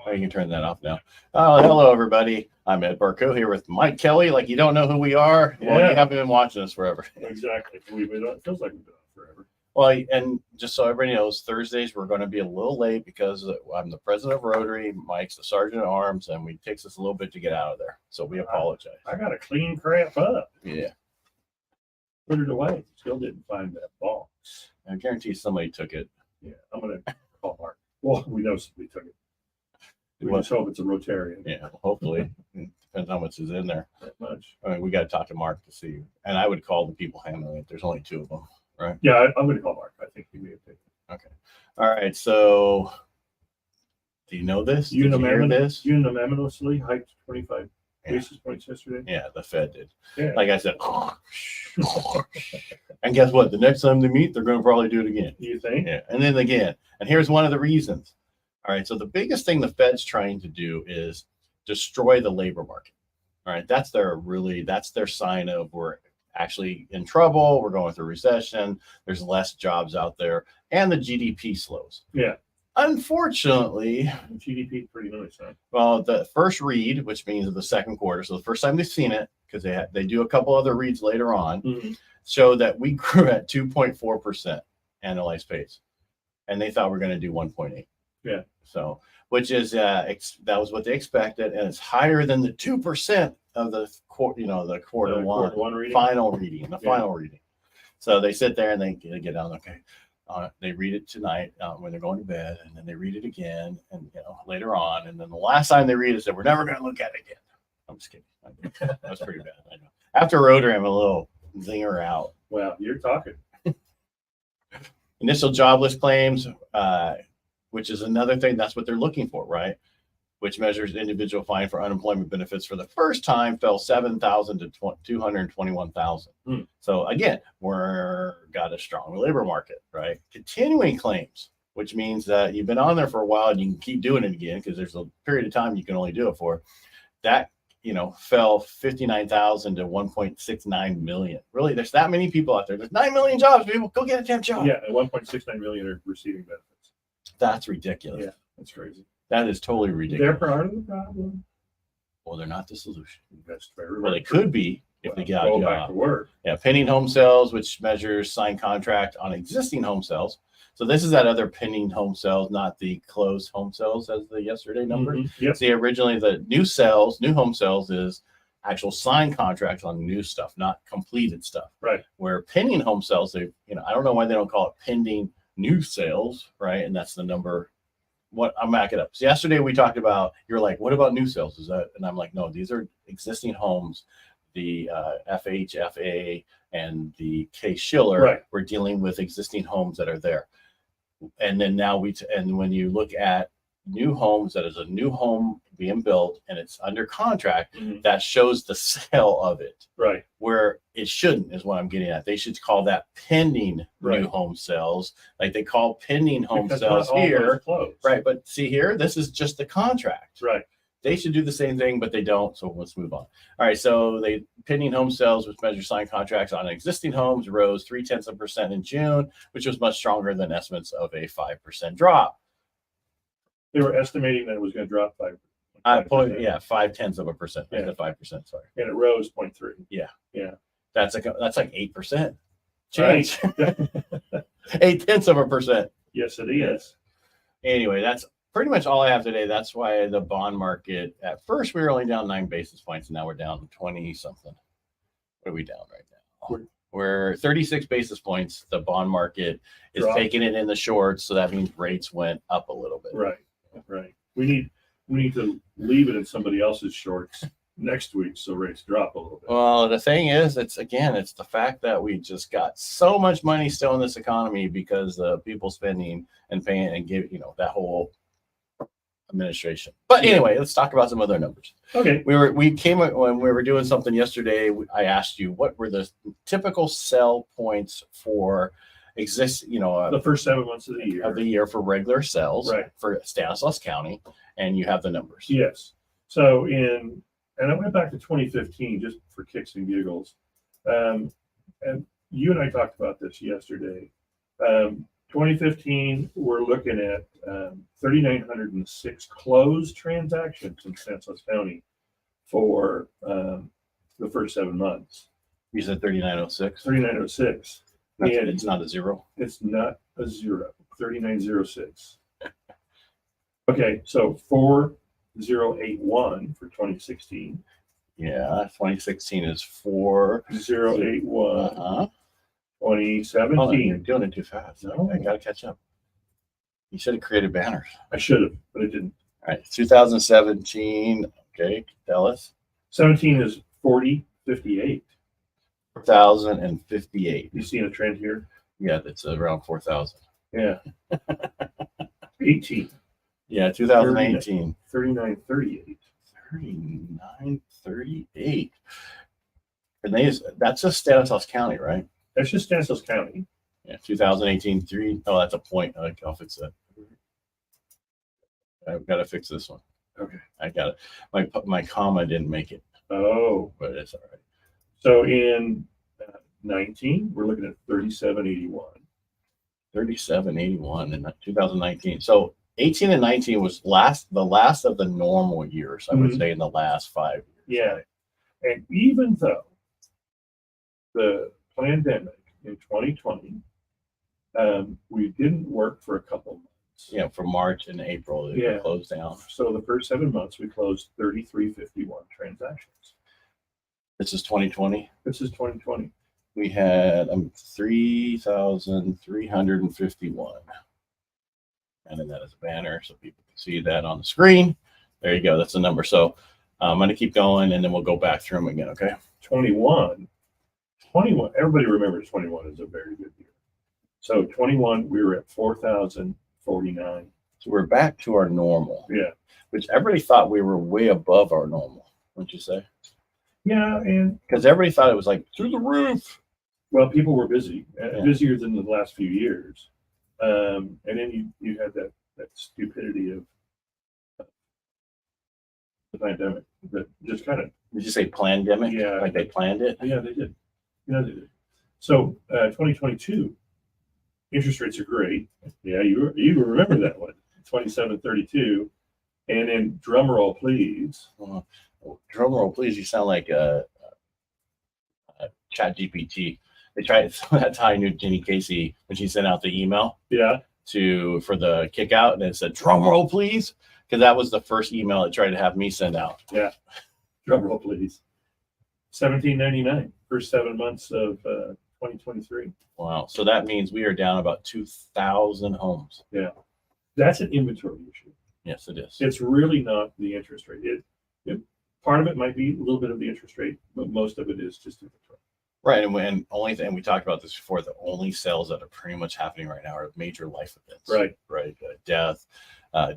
Oh, you can turn that off now. Oh, hello, everybody. I'm Ed Parcaut here with Mike Kelly. Like, you don't know who we are? Well, Yeah. you haven't been watching us forever. Exactly. It feels like we've been on forever. Well, and just so everybody knows, Thursdays we're going to be a little late because I'm the president of Rotary, Mike's the sergeant at arms, and it takes us a little bit to get out of there. So we apologize. I got to clean crap up. Yeah. Put it away. Still didn't find that box. I guarantee somebody took it. Yeah, I'm going to call Mark. Well, we know somebody took it. We just hope it's a Rotarian. Yeah, hopefully. Depends how much is in there. That much. I mean, we got to talk to Mark to see. And I would call the people handling it. There's only 2 of them, right? Yeah, I'm going to call Mark. I think he may have taken it. Okay. All right. So, do you know this? Did you hear this? Unanimously hiked 25 basis points yesterday. Yeah, the Fed did. Yeah. Like I said. And guess what? The next time they meet, they're going to probably do it again. Do you think? Yeah. And then again. And here's one of the reasons. All right. So the biggest thing the Fed's trying to do is destroy the labor market. All right. That's their sign of we're actually in trouble. We're going through a recession. There's less jobs out there. And the GDP slows. Yeah. Unfortunately, GDP is pretty nice, huh? well, the first read, which means the second quarter, so the first time they've seen it, because they do a couple other reads later on, showed that we grew at 2.4% annualized pace, and they thought we were going to do 1.8. Yeah. So, which is that was what they expected, and it's higher than the 2% of the quarter one reading. Final reading. So they sit there and they get down. Okay. They read it tonight when they're going to bed, and then they read it again, and later on, and then the last time they read it, said we're never going to look at it again. I'm just kidding. That was pretty bad. I know. After Rotary, I'm a little zinger out. Well, you're talking. Initial jobless claims, which is another thing. That's what they're looking for, right? Which measures individual fine for unemployment benefits for the first time fell 7,000 to 221,000. So again, we're got a strong labor market, right? Continuing claims, which means that you've been on there for a while and you can keep doing it again because there's a period of time you can only do it for. That fell 59,000 to 1.69 million. Really, there's that many people out there. There's 9 million jobs. People, go get a temp job. Yeah, and 1.69 million are receiving benefits. That's ridiculous. Yeah, that's crazy. That is totally ridiculous. They're part of the problem. Well, they're not the solution. That's very well, they could be if they got a job. Back to work. Yeah, pending home sales, which measures signed contract on existing home sales. So this is that other pending home sales, not the closed home sales as the yesterday number. Yep. See, originally the new home sales is actual signed contracts on new stuff, not completed stuff. Right. Where pending home sales, I don't know why they don't call it pending new sales, right? And that's the number. I'm back it up. So yesterday we talked about, you're like, what about new sales? Is that? And I'm like, no, these are existing homes. The FHFA and the K Schiller, right. We're dealing with existing homes that are there. And then now and when you look at new homes, that is a new home being built and it's under contract, that shows the sale of it. Right. Where it shouldn't is what I'm getting at. They should call that pending new home sales. Like they call pending home sales here. Right. But see here, this is just the contract. Right. They should do the same thing, but they don't. So let's move on. All right. So pending home sales, which measure signed contracts on existing homes, rose 0.3% in June, which was much stronger than estimates of a 5% drop. They were estimating that it was going to drop 5%. 0.5%. Yeah. 5%. Sorry. And it rose 0.3. Yeah. Yeah. That's like 8% change. Right. 0.8%. Yes, it is. Anyway, that's pretty much all I have today. That's why the bond market, at first we were only down 9 basis points, and now we're down 20 something. What are we down right now? We're 36 basis points. The bond market is taking it in the shorts, so that means rates went up a little bit. Right. We need to leave it in somebody else's shorts next week so rates drop a little bit. Well, the thing is, it's the fact that we just got so much money still in this economy because people spending and paying and giving, that whole administration. But anyway, let's talk about some other numbers. Okay. We came when we were doing something yesterday. I asked you what were the typical sell points for the first 7 months of the year for regular sales, right, for Stanislaus County, and you have the numbers. Yes. So and I went back to 2015 just for kicks and giggles, and you and I talked about this yesterday. 2015, we're looking at 3,906 closed transactions in Stanislaus County for the first 7 months. You said 3906. 3,906. And It's not a zero. it's not a zero. 3,906. Okay, so 4081 for 2016. Yeah, 2016 is 4. 081. Uh-huh. 2017. Oh, you're doing it too fast. No. I gotta catch up. You should have created banners. I should have, but I didn't. All right, 2017. Okay, tell us. 17 is 4058. 4,058. You seeing a trend here? Yeah, that's around 4,000. Yeah. 18. Yeah, 2018. 3938. 3938. And that's just Stanislaus County, right? That's just Stanislaus County. Yeah, 2018, 3. Oh, that's a point. I'll fix that. I've got to fix this one. Okay. I got it. My comma didn't make it, Oh. but it's all right. So in 19, we're looking at 3781. 3781 in 2019. So 18 and 19 was the last of the normal years, I would Mhm. say, in the last 5 years. Yeah. Right? And even though the pandemic in 2020, we didn't work for a couple months. Yeah, from March and April, it Yeah. closed down. So the first 7 months, we closed 3351 transactions. This is 2020. This is 2020. We had 3,351. And then that is a banner so people can see that on the screen. There you go. That's the number. So I'm going to keep going and then we'll go back through them again. Okay. 21. Everybody remembers 21 is a very good year. So 21, we were at 4,049. So we're back to our normal. Yeah. Which everybody thought we were way above our normal. Wouldn't you say? Yeah. And Because everybody thought it was like through the roof. well, people were busy, Yeah. busier than the last few years. And then you had that stupidity of the pandemic that just kind of, Did you say pandemic? Yeah. Like they planned it? yeah, they did. Yeah, they did. So 2022, interest rates are great. Yeah, you remember that one, 27.32. And then drum roll, please. Drum roll, please. You sound like a Chat GPT. They tried. That's how I knew Jenny Casey when she sent out the email Yeah. for the kick out, and it said drum roll, please, because that was the first email it tried to have me send out. Drum roll, please. 1799, first 7 months of 2023. Wow. So that means we are down about 2,000 homes. That's an inventory issue. Yes, it is. It's really not the interest rate. Part of it might be a little bit of the interest rate, but most of it is just inventory. Right. And only thing we talked about this before, the only sales that are pretty much happening right now are major life events. Right. Right. Death,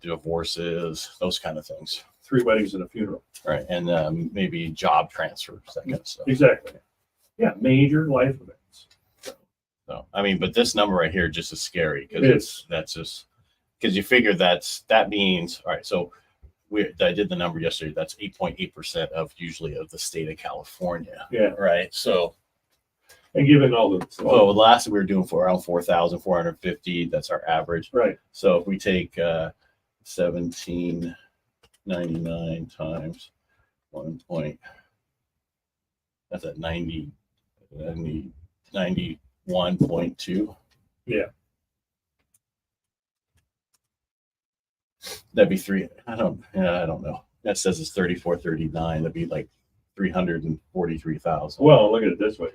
divorces, those kind of things. 3 weddings and a funeral. Right. And maybe job transfers, that kind of stuff. Exactly. Yeah, major life events. So, I mean, but this number right here just is scary It because that's just because you figure that means, all right. So I did the number yesterday. That's 8.8% of usually of the state of California. Yeah. Right. So, And given all the well, last we were doing for around 4,450. That's our average. right. So if we take 1799 times 1 point, that's at 91.2. Yeah. That'd be I don't know. That says it's 3439. That'd be like 343,000. Well, look at it this way.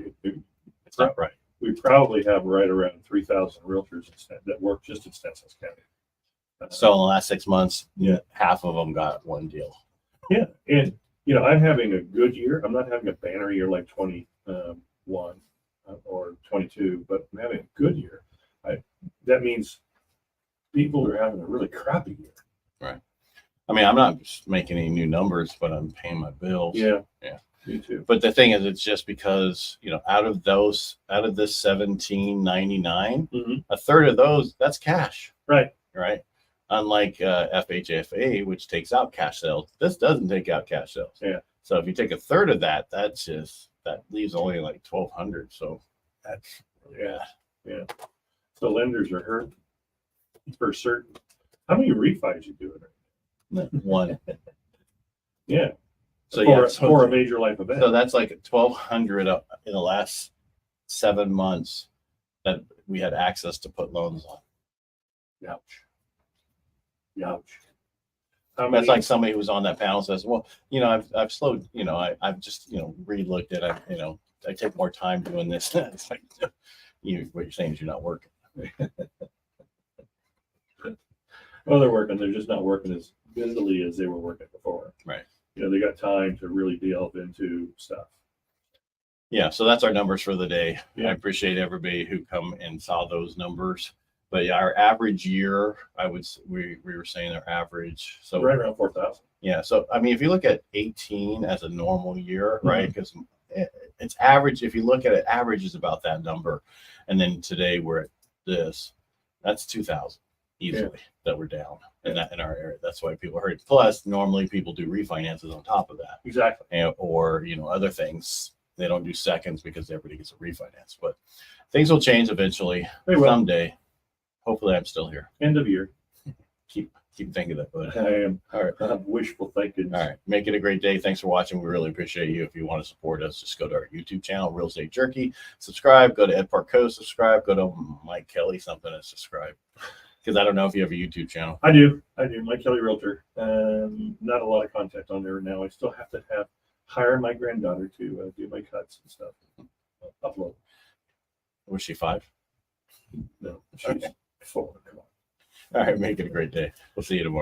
It's not right. We probably have right around 3,000 realtors that work just in Stanislaus County. So in the last 6 months, half of them got one deal. Yeah. And, I'm having a good year. I'm not having a banner year like 21 or 22, but I'm having a good year. That means people are having a really crappy year. Right. I mean, I'm not just making any new numbers, but I'm paying my bills. Yeah. Yeah. Me too. But the thing is, it's just because, out of this 1799, Mhm. a third of those, that's cash. Right. Right. Unlike FHFA, which takes out cash sales, this doesn't take out cash sales. Yeah. So if you take a third of that, that leaves only like 1,200. So that's Yeah. So lenders are hurt. for certain. How many refis you doing? One. Yeah. So for, yeah, for a major life event. so that's like 1,200 in the last 7 months that we had access to put loans on. Ouch. Ouch. How That's many, like somebody who was on that panel says, well, I've slowed, I've just, re-looked at it, I take more time doing this. It's like, what you're saying is you're not working. well, they're working. They're just not working as busily as they were working before. Right. They got time to really delve into stuff. Yeah. So that's our numbers for the day. Yeah. I appreciate everybody who come and saw those numbers. But yeah, our average year, we were saying our average. So Right around 4,000. yeah. So, I mean, if you look at 18 as a normal year, right? Because it's average. If you look at it, average is about that number. And then today we're at this, that's 2,000 easily that we're down in our area. That's why people hurt. Plus, normally people do refinances on top of that. Exactly. Or, other things. They don't do seconds because everybody gets a refinance. But things will change eventually. They will. Someday. Hopefully I'm still here. End of year. Keep thinking that, but I am. all right. I'm wishful thinking. All right. Make it a great day. Thanks for watching. We really appreciate you. If you want to support us, just go to our YouTube channel, Real Estate Jerky. Subscribe. Go to Ed Parcaut. Subscribe. Go to Mike Kelly something and subscribe. Because I don't know if you have a YouTube channel. I do. Mike Kelly Realtor. Not a lot of content on there now. I still have to hire my granddaughter to do my cuts and stuff. Upload. Was she 5? No, she's 4. Come on. All right. Make it a great day. We'll see you tomorrow.